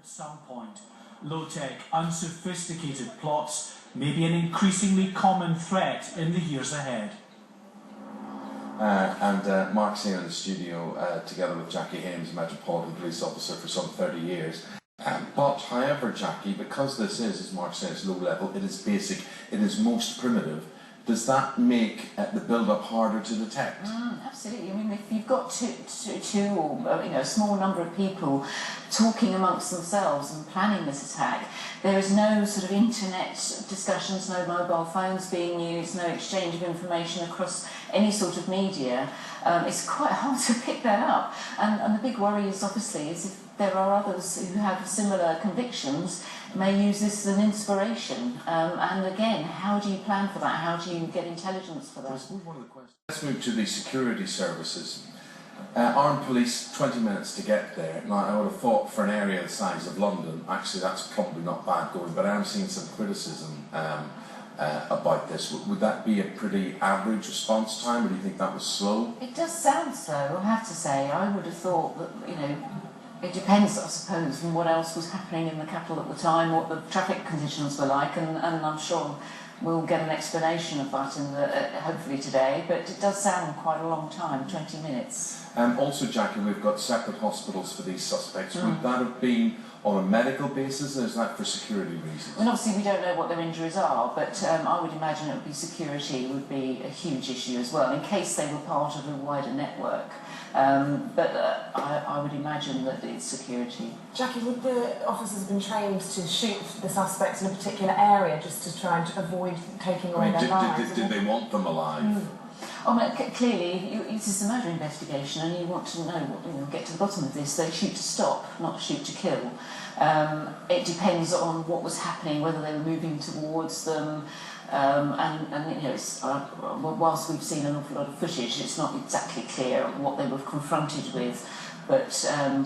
At some point, low-tech, unsophisticated plots may be an increasingly common threat in the years ahead. Mark's here in the studio together with Jacqui Haynes, Metropolitan Police Officer for some 30 years. But however, Jacqui, because this is, as Mark says, low level, it is basic, it is most primitive, does that make the build-up harder to detect? Absolutely. I mean, if you've got two or a small number of people talking amongst themselves and planning this attack, there is no sort of internet discussions, no mobile phones being used, no exchange of information across any sort of media. It's quite hard to pick that up. And the big worry is obviously if there are others who have similar convictions, may use this as an inspiration. And again, how do you plan for that? How do you get intelligence for that? Let's move to the security services. Armed police, 20 minutes to get there. Now, I would have thought for an area the size of London, actually that's probably not bad going, but I'm seeing some criticism about this. Would that be a pretty average response time, or do you think that was slow? It does sound slow, I have to say. I would have thought that, it depends, I suppose, on what else was happening in the capital at the time, what the traffic conditions were like, and I'm sure we'll get an explanation of that hopefully today, but it does sound quite a long time, 20 minutes. Also, Jacqui, we've got separate hospitals for these suspects. Would that have been on a medical basis, or is that for security reasons? And obviously we don't know what their injuries are, but I would imagine it would be security would be a huge issue as well, in case they were part of a wider network. I would imagine that it's security. Jacqui, would the officers have been trained to shoot the suspects in a particular area just to try and avoid taking away their lives? Did they want them alive? Clearly, this is a murder investigation, and you want to know, get to the bottom of this. They shoot to stop, not shoot to kill. It depends on what was happening, whether they were moving towards them, whilst we've seen an awful lot of footage, it's not exactly clear what they were confronted with. But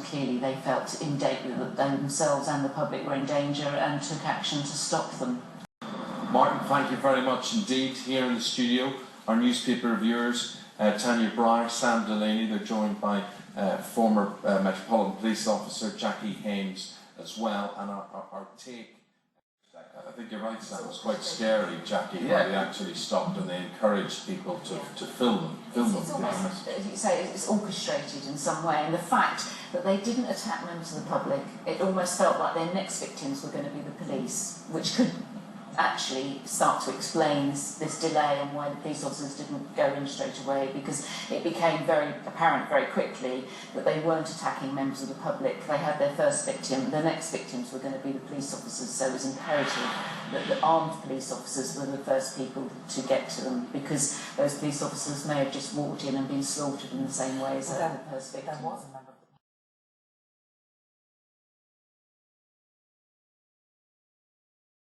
clearly they felt in danger, that they themselves and the public were in danger, and took action to stop them. Martin, thank you very much indeed. Here in the studio, our newspaper reviewers, Tanya Breyer, Sam Delaney, they're joined by former Metropolitan Police Officer Jacqui Haynes as well, and our take. I think you're right, Sam, it was quite scary, Jacqui, where they actually stopped and they encouraged people to film them. It's almost, as you say, it's orchestrated in some way, and the fact that they didn't attack members of the public, it almost felt like their next victims were going to be the police, which could actually start to explain this delay and why the police officers didn't go in straight away, because it became very apparent very quickly that they weren't attacking members of the public. They had their first victim, the next victims were going to be the police officers, so it was imperative that the armed police officers were the first people to get to them, because those police officers may have just walked in and been slaughtered in the same way as the first victim. There was a member